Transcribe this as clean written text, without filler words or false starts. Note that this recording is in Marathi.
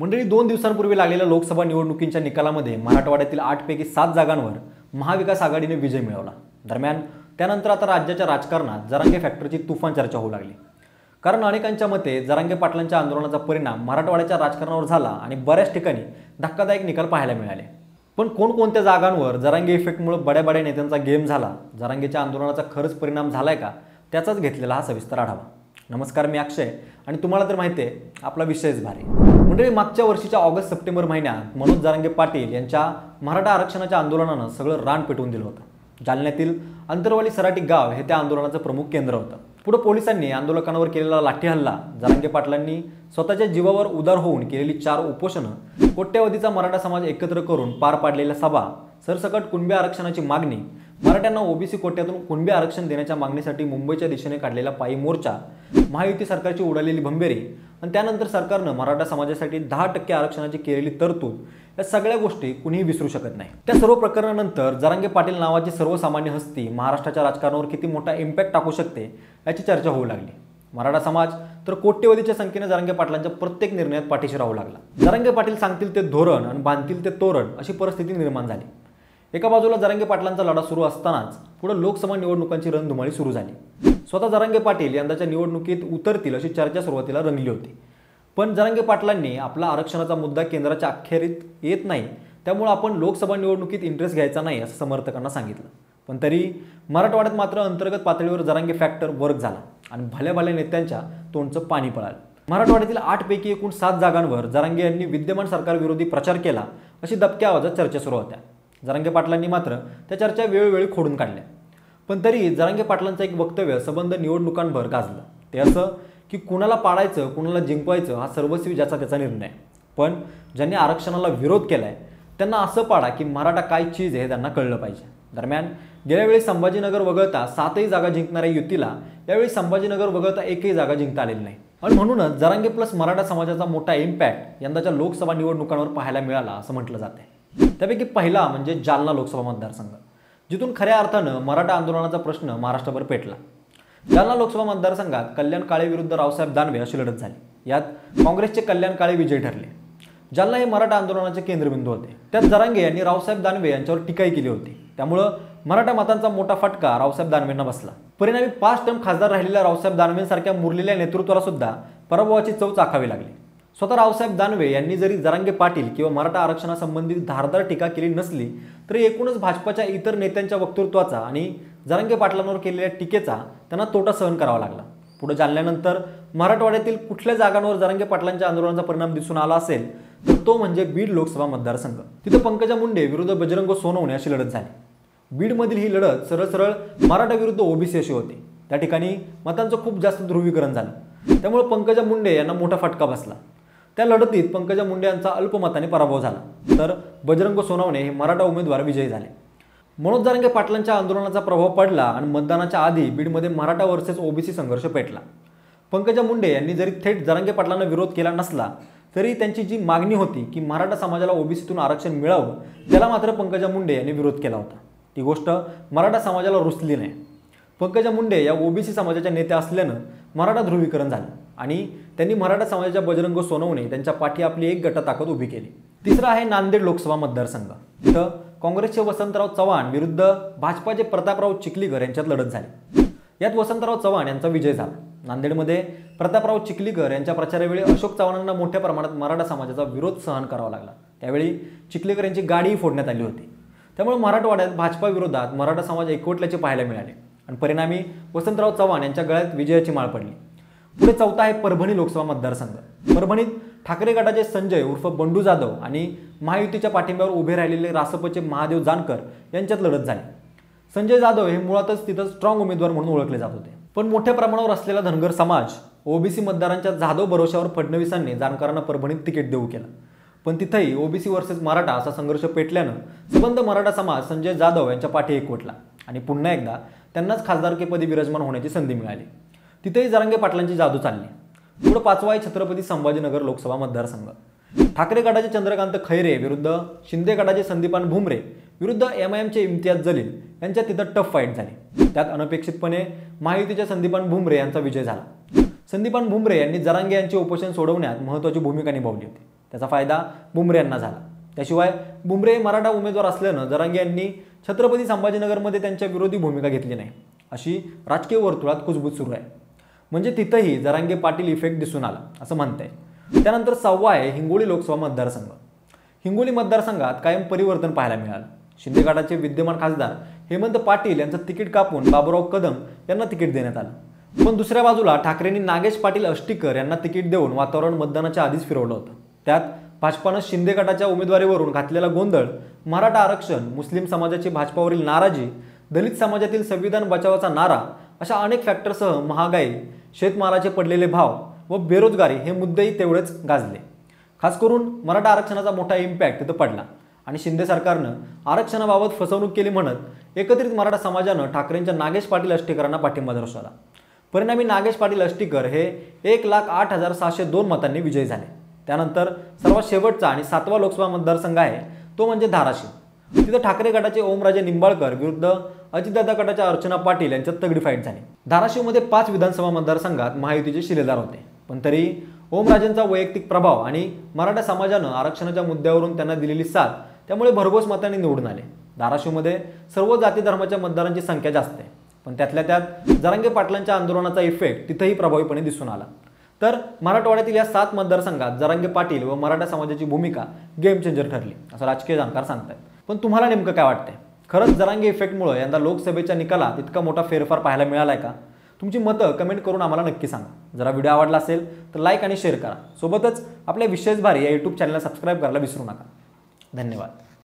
मंडळी 2 दिवसांपूर्वी लागलेल्या लोकसभा निवडणुकींच्या निकालामध्ये मराठवाड्यातील 8 पैकी 7 जागांवर महाविकास आघाडीने विजय मिळवला। दरम्यान त्यानंतर आता राज्याच्या राजकारणात जरांगे फॅक्टरची तुफान चर्चा होऊ लागली। कारण अनेकांच्या मते जरांगे पाटलांच्या आंदोलनाचा परिणाम मराठवाड्याच्या राजकारणावर झाला आणि बऱ्याच ठिकाणी धक्कादायक निकाल पाहायला मिळाले। पण कोणकोणत्या जागांवर जरांगे इफेक्टमुळे बड्या मंत्र्यांचा गेम झाला, जरांगेच्या आंदोलनाचा खरंच परिणाम झालाय का, त्याचाच घेतलेला हा सविस्तर आढावा। नमस्कार, मी अक्षय आणि तुम्हाला तर माहिती आहे आपला विषयच भारी। मंडळी, मागच्या वर्षीच्या ऑगस्ट सप्टेंबर महिन्यात मनोज जरांगे पाटील यांच्या मराठा आरक्षणाच्या आंदोलनानं सगळं रान पेटवून दिलं होतं। जालन्यातील अंतरवाली सराटी गाव हे त्या आंदोलनाचं प्रमुख केंद्र होतं। पुढे पोलिसांनी आंदोलकांवर केलेला लाठी हल्ला, जरांगे पाटलांनी स्वतःच्या जीवावर उदार होऊन केलेली 4 उपोषणं, कोट्यवधीचा मराठा समाज एकत्र करून पार पाडलेल्या सभा, सरसकट कुणबी आरक्षणाची मागणी, मराठ्यांना ओबीसी कोट्यातून कुणबी आरक्षण देण्याच्या मागणीसाठी मुंबईच्या दिशेने काढलेला पायी मोर्चा, महायुती सरकारची उडालेली भंबेरी आणि त्यानंतर सरकारनं मराठा समाजासाठी 10% आरक्षणाची केलेली तरतूद, या सगळ्या गोष्टी कुणीही विसरू शकत नाही। त्या सर्व प्रकरणानंतर जरांगे पाटील नावाची सर्वसामान्य हस्ती महाराष्ट्राच्या राजकारणावर किती मोठा इम्पॅक्ट टाकू शकते याची चर्चा होऊ लागली। मराठा समाज तर कोट्यवधीच्या संख्येने जरांगे पाटलांच्या प्रत्येक निर्णयात पाठीशी राहू लागला। जरांगे पाटील सांगतील ते धोरण आणि बांधतील ते तोरण अशी परिस्थिती निर्माण झाली। एका बाजूला जरांगे पाटलांचा लढा सुरू असतानाच पुढे लोकसभा निवडणुकांची रणधुमाळी सुरू झाली। स्वतः जरांगे पाटील यंदाच्या निवडणुकीत उतरतील अशी चर्चा सुरुवातीला रंगली होती, पण जरांगे पाटलांनी आपला आरक्षणाचा मुद्दा केंद्राच्या अखेरीत येत नाही, त्यामुळे आपण लोकसभा निवडणुकीत इंटरेस्ट घ्यायचा नाही असं समर्थकांना सांगितलं। पण तरी मराठवाड्यात मात्र अंतर्गत पातळीवर जरांगे फॅक्टर वर्क झाला आणि भल्या नेत्यांच्या तोंडचं पाणी पळालं। मराठवाड्यातील 8 पैकी एकूण 7 जागांवर जरांगे यांनी विद्यमान सरकारविरोधी प्रचार केला अशी दबक्या आवाजात चर्चा सुरू होत्या। जरांगे पाटलांनी मात्र त्या चर्चा वेळोवेळी खोडून काढल्या, पण तरी जरांगे पाटलांचं एक वक्तव्य संबंध निवडणुकांभर गाजलं। ते असं की कुणाला पाडायचं, कुणाला जिंकवायचं हा सर्वस्वी ज्याचा त्याचा निर्णय, पण ज्यांनी आरक्षणाला विरोध केलाय त्यांना असं पाडा की मराठा काय चीज आहे हे त्यांना कळलं पाहिजे। दरम्यान गेल्यावेळी संभाजीनगर वगळता 7ही जागा जिंकणाऱ्या युतीला यावेळी संभाजीनगर वगळता एकही जागा जिंकता आलेली नाही आणि म्हणूनच जरांगे प्लस मराठा समाजाचा मोठा इम्पॅक्ट यंदाच्या लोकसभा निवडणुकांवर पाहायला मिळाला असं म्हटलं जाते। त्यापैकी पहिला म्हणजे जालना लोकसभा मतदारसंघ, जिथून खऱ्या अर्थानं मराठा आंदोलनाचा प्रश्न महाराष्ट्रभर पेटला। जालना लोकसभा मतदारसंघात कल्याण काळे विरुद्ध रावसाहेब दानवे अशी लढत झाली। यात काँग्रेसचे कल्याण काळे विजयी ठरले। जालना हे मराठा आंदोलनाचे केंद्रबिंदू होते। त्यात जरांगे यांनी रावसाहेब दानवे यांच्यावर टीकाही केली होती, त्यामुळं मराठा मतांचा मोठा फटका रावसाहेब दानवेंना बसला। परिणामी 5 टर्म खासदार राहिलेल्या रावसाहेब दानवेंसारख्या मुरलेल्या नेतृत्वाला सुद्धा पराभवाची चव चाखावी लागली। स्वतः रावसाहेब दानवे यांनी जरी जरांगे पाटील किंवा मराठा आरक्षणासंबंधित धारदार टीका केली नसली तरी एकूणच भाजपच्या इतर नेत्यांच्या वक्तृत्वाचा आणि जरांगे पाटलांवर केलेल्या टीकेचा त्यांना तोटा सहन करावा लागला। पुढे जालन्यानंतर मराठवाड्यातील कुठल्या जागांवर जरांगे पाटलांच्या आंदोलनाचा परिणाम दिसून आला असेल तर तो म्हणजे बीड लोकसभा मतदारसंघ। तिथे पंकजा मुंडे विरुद्ध बजरंग सोनवणे अशी लढत झाली। बीडमधील ही लढत सरळ मराठा विरुद्ध ओबीसी अशी होती। त्या ठिकाणी मतांचं खूप जास्त ध्रुवीकरण झालं, त्यामुळे पंकजा मुंडे यांना मोठा फटका बसला। त्या लढतीत पंकजा मुंडे यांचा अल्पमताने पराभव झाला, तर बजरंग सोनवणे हे मराठा उमेदवार विजयी झाले। मनोज जरांगे पाटलांच्या आंदोलनाचा प्रभाव पडला आणि मतदानाच्या आधी बीडमध्ये मराठा वर्सेस ओबीसी संघर्ष पेटला। पंकजा मुंडे यांनी जरी थेट जरांगे पाटलांना विरोध केला नसला तरी त्यांची जी मागणी होती की मराठा समाजाला ओबीसीतून आरक्षण मिळावं, त्याला मात्र पंकजा मुंडे यांनी विरोध केला होता। ती गोष्ट मराठा समाजाला रुचली नाही। पंकजा मुंडे या ओबीसी समाजाच्या नेत्या असल्यानं मराठा ध्रुवीकरण झालं आणि त्यांनी मराठा समाजाच्या बजरंग सोनवणे त्यांच्या पाठी आपली एक गटताकद उभी केली। तिसरा आहे नांदेड लोकसभा मतदारसंघ। इथं काँग्रेसचे वसंतराव चव्हाण विरुद्ध भाजपाचे प्रतापराव चिखलीकर यांच्यात लढत झाली। यात वसंतराव चव्हाण यांचा विजय झाला। नांदेडमध्ये प्रतापराव चिखलीकर यांच्या प्रचारावेळी अशोक चव्हाणांना मोठ्या प्रमाणात मराठा समाजाचा विरोध सहन करावा लागला। त्यावेळी चिखलीकर यांची गाडीही फोडण्यात आली होती, त्यामुळे मराठवाड्यात भाजपा विरोधात मराठा समाज एकवटल्याचे पाहायला मिळाले आणि परिणामी वसंतराव चव्हाण यांच्या गळ्यात विजयाची माळ पडली। पुढे चौथा आहे परभणी लोकसभा मतदारसंघ। परभणीत ठाकरे गटाचे संजय उर्फ बंडू जाधव आणि महायुतीच्या पाठिंब्यावर उभे राहिलेले रासपचे महादेव जानकर यांच्यात लढत झाली। संजय जाधव हे मुळातच तिथं स्ट्रॉंग उमेदवार म्हणून ओळखले जात होते, पण मोठ्या प्रमाणावर असलेला धनगर समाज, ओबीसी मतदारांच्या जाधव भरोशावर फडणवीसांनी जानकरांना परभणीत तिकीट देऊ केलं। पण तिथेही ओबीसी वर्सेस मराठा असा संघर्ष पेटल्यानं संबंध मराठा समाज संजय जाधव यांच्या पाठी एकवटला आणि पुन्हा एकदा त्यांनाच खासदारकीपदी विराजमान होण्याची संधी मिळाली। तिथेही जरांगे पाटलांची जादू चालली। पुढे 5वा आहे छत्रपती संभाजीनगर लोकसभा मतदारसंघ। ठाकरे गटाचे चंद्रकांत खैरे विरुद्ध शिंदे गटाचे संदीपान भुमरे विरुद्ध एमआयएमचे इम्तियाज जलील यांच्यात तिथं टफ फाईट झाली। त्यात अनपेक्षितपणे महायुतीच्या संदीपान भुमरे यांचा विजय झाला। संदीपान भुमरे यांनी जरांगे यांचे उपोषण सोडवण्यात महत्त्वाची भूमिका निभावली होती। त्याचा फायदा बुमरे यांना झाला. त्याशिवाय बुमरे मराठा उमेदवार असल्यानं जरांगे यांनी छत्रपती संभाजीनगरमध्ये त्यांच्या विरोधी भूमिका घेतली नाही, अशी राजकीय वर्तुळात कुजबूज सुरू आहे. म्हणजे तिथंही जरांगे पाटील इफेक्ट दिसून आला असं म्हणता येईल. त्यानंतर 6वा आहे हिंगोली लोकसभा मतदारसंघ. हिंगोली मतदारसंघात कायम परिवर्तन पाहायला मिळालं. शिंदे गटाचे विद्यमान खासदार हेमंत पाटील यांचं तिकीट कापून बाबूराव कदम यांना तिकीट देण्यात आलं. पण दुसऱ्या बाजूला ठाकरेंनी नागेश पाटील अष्टीकर यांना तिकीट देऊन वातावरण मतदानाच्या आधीच फिरवलं होतं. त्यात भाजपानं शिंदे गटाच्या उमेदवारीवरून घातलेला गोंधळ, मराठा आरक्षण, मुस्लिम समाजाची भाजपावरील नाराजी, दलित समाजातील संविधान बचावाचा नारा अशा अनेक फॅक्टरसह महागाई, शेतमालाचे पडलेले भाव व बेरोजगारी हे मुद्देही तेवढेच गाजले. खास करून मराठा आरक्षणाचा मोठा इम्पॅक्ट तिथं पडला आणि शिंदे सरकारनं आरक्षणाबाबत फसवणूक केली म्हणत एकत्रित मराठा समाजानं ठाकरेंच्या नागेश पाटील अष्टीकरांना पाठिंबा दर्शवला. परिणामी नागेश पाटील अष्टीकर हे 1,08,602 मतांनी विजयी झाले. त्यानंतर सर्वात शेवटचा आणि 7वा लोकसभा मतदारसंघ आहे तो म्हणजे धाराशिव. तिथं ठाकरे गटाचे ओमराजे निंबाळकर विरुद्ध अजितदादा गटाच्या अर्चना पाटील यांच्यात तगडी फाईट झाली. धाराशिवमध्ये 5 विधानसभा मतदारसंघात महायुतीचे शिलेदार होते, पण तरी ओमराजेंचा वैयक्तिक प्रभाव आणि मराठा समाजानं आरक्षणाच्या मुद्द्यावरून त्यांना दिलेली साथ त्यामुळे भरघोस मतांनी निवडून आले. धाराशिवमध्ये सर्व जाती धर्माच्या मतदारांची संख्या जास्त आहे, पण त्यातल्या त्यात जरांगे पाटलांच्या आंदोलनाचा इफेक्ट तिथंही प्रभावीपणे दिसून आला. तर मराठवाड्यातील या 7 मतदारसंघात जरांगे पाटील व मराठा समाजाची भूमिका गेम चेंजर ठरली असं राजकीय जाणकार सांगतात. पण तुम्हाला नेमकं काय वाटतंय? खरंच जरांगे इफेक्टमुळे यंदा लोकसभेच्या निकालात इतका मोठा फेरफार पाहायला मिळालाय का? तुमची मतं कमेंट करून आम्हाला नक्की सांगा. जरा व्हिडिओ आवडला असेल तर लाईक आणि शेअर करा. सोबतच आपल्या विशेष भारी या यूट्यूब चॅनलला सबस्क्राईब करायला विसरू नका. धन्यवाद.